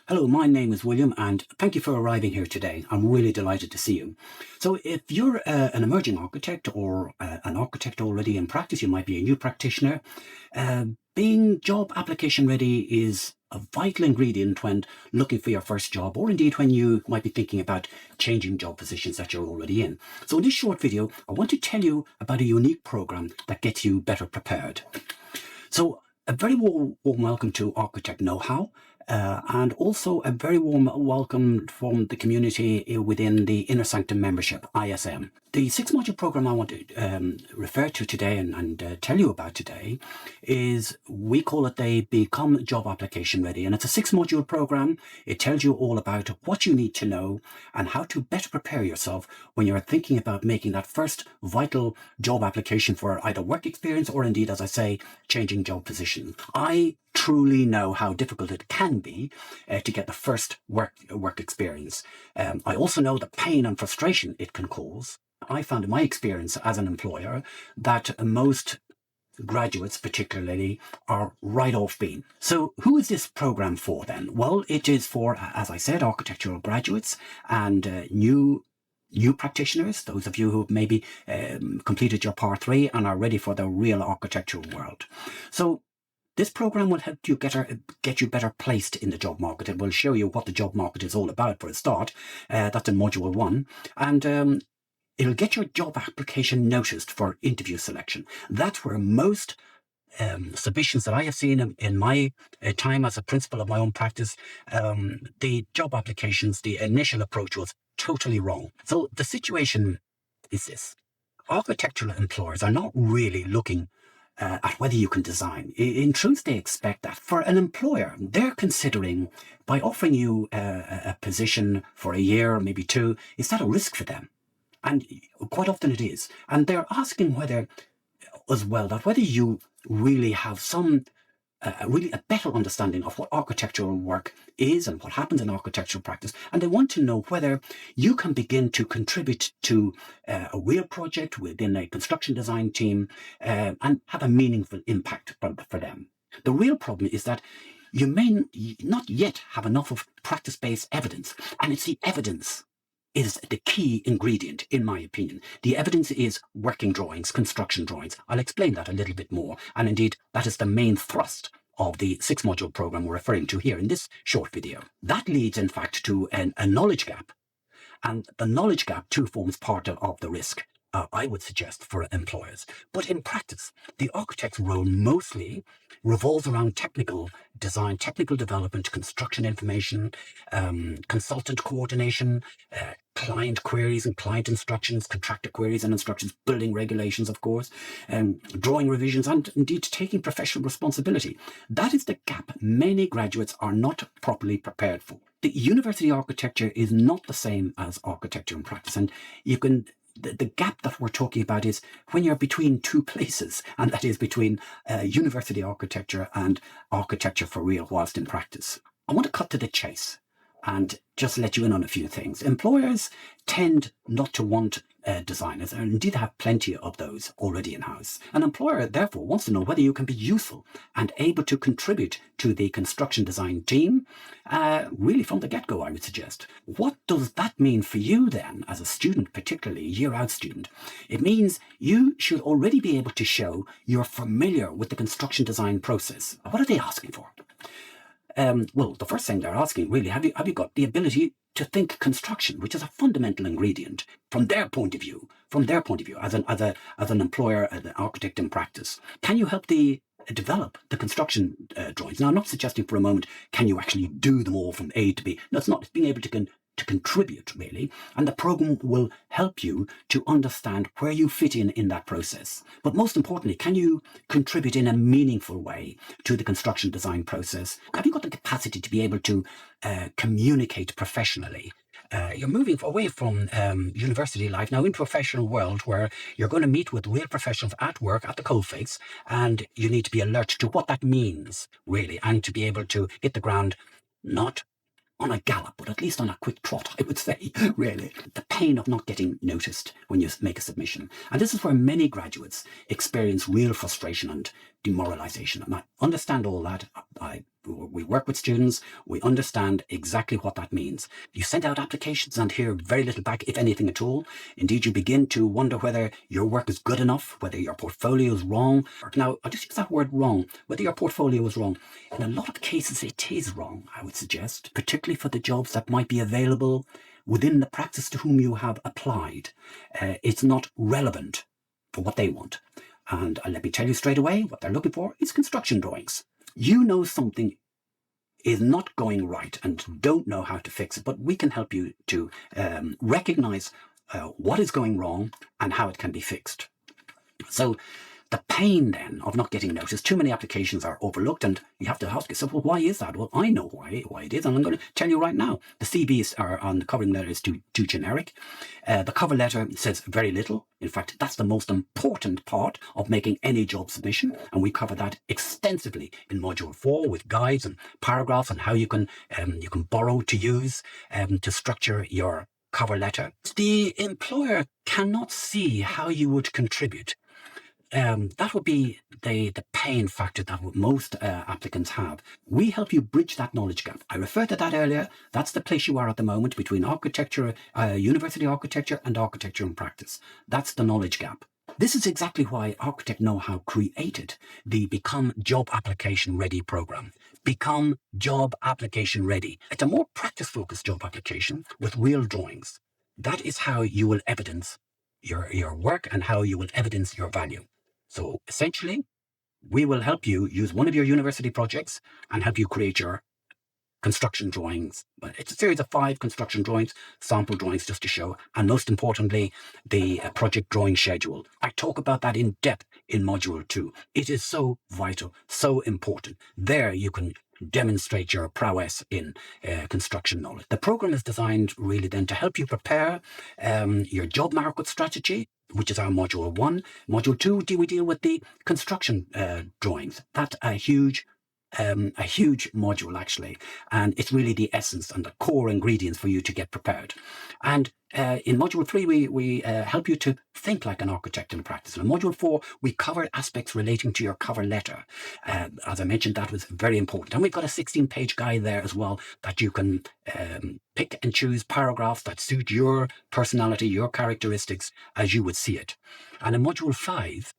Hello, my name is William and thank you for arriving here today. I'm really delighted to see you. So if you're an emerging architect or an architect already in practice, you might be a new practitioner, being job application ready is a vital ingredient when looking for your first job, or indeed when you might be thinking about changing job positions that you're already in. So in this short video, I want to tell you about a unique program that gets you better prepared. So a very warm welcome to Architect Know-How, and also a very warm welcome from the community within the Inner Sanctum membership, ISM. The 6-module program I want to refer to today and tell you about today is, we call it the Become Job Application Ready, and it's a 6-module program. It tells you all about what you need to know and how to better prepare yourself when you're thinking about making that first vital job application for either work experience or indeed, as I say, changing job position. I truly know how difficult it can be to get the first work experience. I also know the pain and frustration it can cause. I found in my experience as an employer that most graduates particularly are right off beam. So who is this program for then? Well, it is for, as I said, architectural graduates and new practitioners, those of you who have maybe completed your Part 3 and are ready for the real architectural world. So this program will help you get you better placed in the job market. It will show you what the job market is all about for a start. That's in Module 1. And it'll get your job application noticed for interview selection. That's where most submissions that I have seen in my time as a principal of my own practice, the job applications, the initial approach was totally wrong. So the situation is this. Architectural employers are not really looking at whether you can design. In truth, they expect that. For an employer, they're considering, by offering you a position for a year or maybe 2, is that a risk for them? And quite often it is. And they're asking whether, as well, that whether you really have some really a better understanding of what architectural work is and what happens in architectural practice, and they want to know whether you can begin to contribute to a real project within a construction design team and have a meaningful impact for them. The real problem is that you may not yet have enough of practice-based evidence, and it's the evidence is the key ingredient, in my opinion. The evidence is working drawings, construction drawings. I'll explain that a little bit more. And indeed, that is the main thrust of the 6-module program we're referring to here in this short video. That leads, in fact, to a knowledge gap. And the knowledge gap, too, forms part of the risk, I would suggest, for employers. But in practice, the architect's role mostly revolves around technical design, technical development, construction information, consultant coordination, client queries and client instructions, contractor queries and instructions, building regulations, of course, drawing revisions, and indeed taking professional responsibility. That is the gap many graduates are not properly prepared for. The university architecture is not the same as architecture in practice, and you can the gap that we're talking about is when you're between two places, and that is between university architecture and architecture for real whilst in practice. I want to cut to the chase and just let you in on a few things. Employers tend not to want designers, and indeed have plenty of those already in-house. An employer, therefore, wants to know whether you can be useful and able to contribute to the construction design team, really from the get-go, I would suggest. What does that mean for you then, as a student, particularly a year-out student? It means you should already be able to show you're familiar with the construction design process. What are they asking for? Well, the first thing they're asking, really, have you got the ability to think construction, which is a fundamental ingredient from their point of view, as an employer, as an architect in practice? Can you help develop the construction drawings? Now, I'm not suggesting for a moment, can you actually do them all from A to B? No, it's not. It's being able to contribute, really, and the program will help you to understand where you fit in that process. But most importantly, can you contribute in a meaningful way to the construction design process? Have you got the capacity to be able to communicate professionally? You're moving away from university life now into a professional world where you're going to meet with real professionals at work, at the coalface, and you need to be alert to what that means, really, and to be able to hit the ground, not on a gallop, but at least on a quick trot, I would say, really. The pain of not getting noticed when you make a submission. And this is where many graduates experience real frustration and demoralization. And I understand all that. We work with students. We understand exactly what that means. You send out applications and hear very little back, if anything at all. Indeed, you begin to wonder whether your work is good enough, whether your portfolio is wrong. Now, I'll just use that word wrong, whether your portfolio is wrong. In a lot of cases, it is wrong, I would suggest, particularly for the jobs that might be available within the practice to whom you have applied. It's not relevant for what they want. And let me tell you straight away, what they're looking for is construction drawings. You know something is not going right and don't know how to fix it, but we can help you to recognize what is going wrong and how it can be fixed. So the pain then of not getting noticed, too many applications are overlooked, and you have to ask yourself, well, why is that? Well, I know why it is, and I'm going to tell you right now. The CVs are on the covering letter is too generic. The cover letter says very little. In fact, that's the most important part of making any job submission, and we cover that extensively in Module 4 with guides and paragraphs on how you can borrow to use to structure your cover letter. The employer cannot see how you would contribute. That would be the pain factor that most applicants have. We help you bridge that knowledge gap. I referred to that earlier. That's the place you are at the moment between architecture, university architecture and architecture in practice. That's the knowledge gap. This is exactly why Architect Know-How created the Become Job Application Ready program. Become Job Application Ready. It's a more practice-focused job application with real drawings. That is how you will evidence your work and how you will evidence your value. So essentially, we will help you use one of your university projects and help you create your construction drawings. But it's a series of 5 construction drawings, sample drawings just to show, and most importantly, the project drawing schedule. I talk about that in depth in Module 2. It is so vital, so important. There you can demonstrate your prowess in construction knowledge. The program is designed really then to help you prepare your job market strategy, which is our Module 1. Module 2, we deal with the construction drawings. That's a huge module, actually, and it's really the essence and the core ingredients for you to get prepared. And in Module 3, we help you to think like an architect in practice. And in Module 4, we cover aspects relating to your cover letter. As I mentioned, that was very important. And we've got a 16-page guide there as well that you can pick and choose paragraphs that suit your personality, your characteristics, as you would see it. And in Module 5,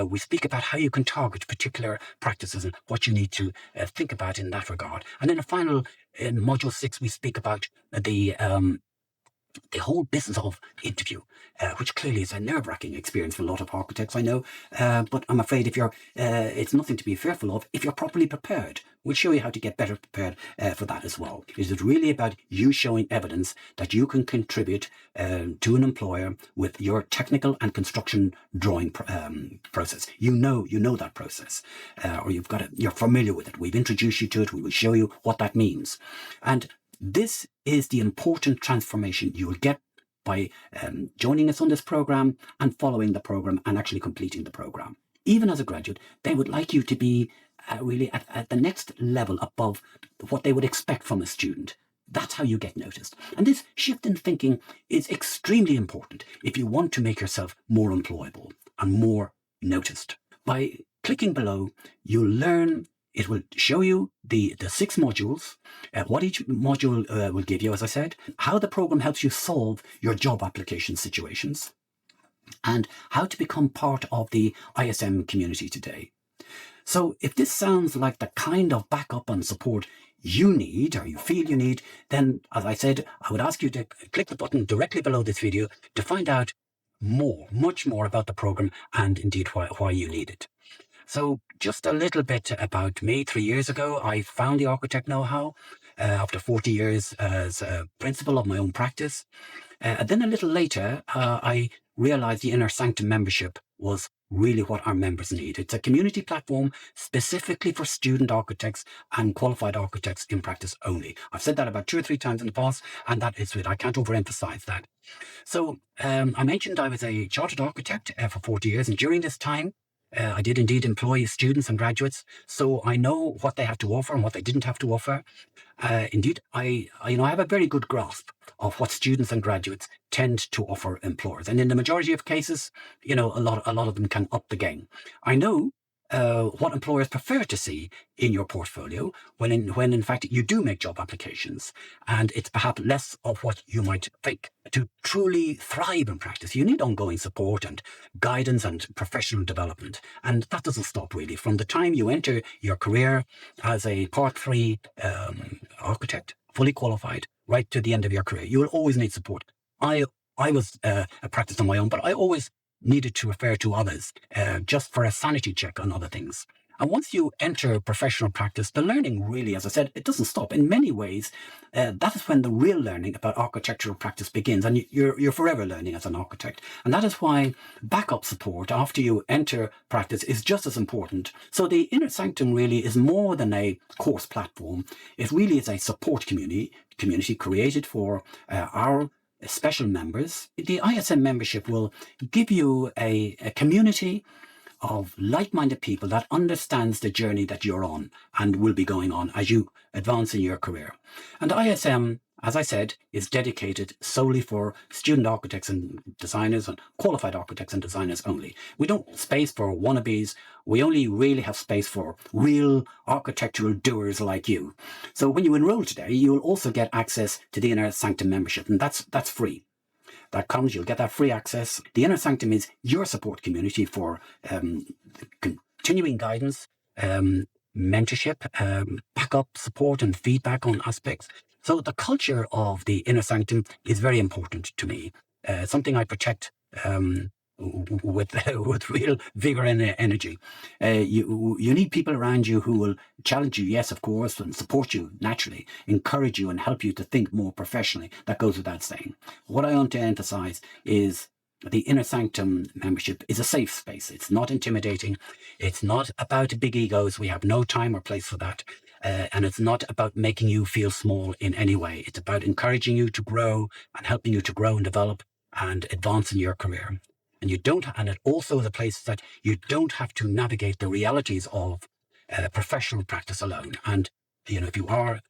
we speak about how you can target particular practices and what you need to think about in that regard. And in Module 6, we speak about the whole business of interview, which clearly is a nerve-wracking experience for a lot of architects, I know. But I'm afraid it's nothing to be fearful of if you're properly prepared. We'll show you how to get better prepared for that as well. It is really about you showing evidence that you can contribute to an employer with your technical and construction drawing process. You know that process, or you're familiar with it. We've introduced you to it. We will show you what that means. And this is the important transformation you will get by joining us on this program and following the program and actually completing the program. Even as a graduate, they would like you to be really at the next level above what they would expect from a student. That's how you get noticed. And this shift in thinking is extremely important if you want to make yourself more employable and more noticed. By clicking below, you'll learn. It will show you the 6 modules, what each module will give you, as I said, how the program helps you solve your job application situations, and how to become part of the ISM community today. So if this sounds like the kind of backup and support you need, or you feel you need, then, as I said, I would ask you to click the button directly below this video to find out much more about the program and indeed why you need it. So just a little bit about me. 3 years ago, I found the Architect Know-How after 40 years as a principal of my own practice. Then a little later, I realized the Inner Sanctum membership was really what our members need. It's a community platform specifically for student architects and qualified architects in practice only. I've said that about 2 or 3 times in the past, and that is it. I can't overemphasize that. So I mentioned I was a chartered architect for 40 years, and during this time, I did indeed employ students and graduates, so I know what they had to offer and what they didn't have to offer. Indeed, I have a very good grasp of what students and graduates tend to offer employers, and in the majority of cases, a lot of them can up the game. I know what employers prefer to see in your portfolio when in fact you do make job applications, and it's perhaps less of what you might think. To truly thrive in practice, you need ongoing support and guidance and professional development, and that doesn't stop really from the time you enter your career as a Part 3 architect, fully qualified, right to the end of your career. You will always need support. I was a practice on my own, but I always needed to refer to others just for a sanity check on other things. And once you enter professional practice, the learning really, as I said, it doesn't stop. In many ways, that is when the real learning about architectural practice begins, and you're forever learning as an architect. And that is why backup support after you enter practice is just as important. So the Inner Sanctum really is more than a course platform. It really is a support community created for our special members. The ISM membership will give you a community of like-minded people that understands the journey that you're on and will be going on as you advance in your career. And ISM, as I said, is dedicated solely for student architects and designers and qualified architects and designers only. We don't have space for wannabes. We only really have space for real architectural doers like you. So when you enroll today, you'll also get access to the Inner Sanctum membership, and that's free. That comes, you'll get that free access. The Inner Sanctum is your support community for continuing guidance, mentorship, backup support and feedback on aspects. So the culture of the Inner Sanctum is very important to me, something I protect with real vigor and energy. You need people around you who will challenge you, yes, of course, and support you naturally, encourage you and help you to think more professionally. That goes without saying. What I want to emphasize is the Inner Sanctum membership is a safe space. It's not intimidating. It's not about big egos. We have no time or place for that. And it's not about making you feel small in any way. It's about encouraging you to grow and helping you to grow and develop and advance in your career. And it also is a place that you don't have to navigate the realities of professional practice alone. And, if you are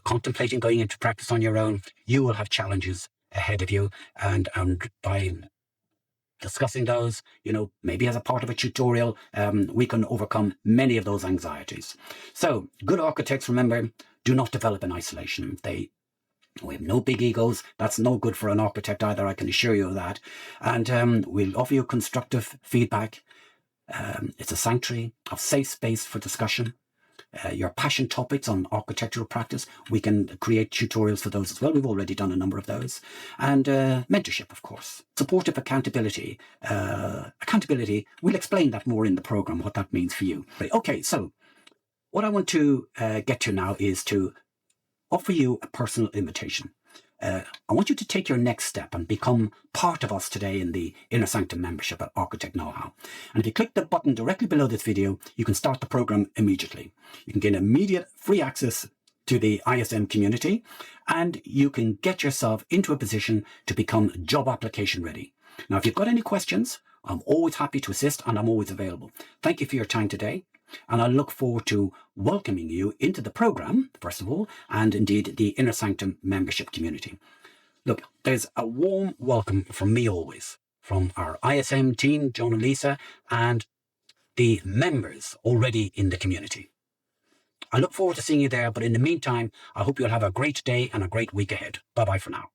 contemplating going into practice on your own, you will have challenges ahead of you. And by discussing those, maybe as a part of a tutorial, we can overcome many of those anxieties. So good architects, remember, do not develop in isolation. We have no big egos. That's no good for an architect either, I can assure you of that. And we'll offer you constructive feedback. It's a sanctuary of safe space for discussion. Your passion topics on architectural practice, we can create tutorials for those as well. We've already done a number of those. And mentorship, of course. Supportive accountability. We'll explain that more in the program, what that means for you. Okay, so what I want to get to now is to offer you a personal invitation. I want you to take your next step and become part of us today in the Inner Sanctum membership at Architect Know-How. And if you click the button directly below this video, you can start the program immediately. You can gain immediate free access to the ISM community, and you can get yourself into a position to become job application ready. Now, if you've got any questions, I'm always happy to assist and I'm always available. Thank you for your time today. And I look forward to welcoming you into the program, first of all, and indeed the Inner Sanctum membership community. Look, there's a warm welcome from me always, from our ISM team, John and Lisa, and the members already in the community. I look forward to seeing you there, but in the meantime, I hope you'll have a great day and a great week ahead. Bye-bye for now.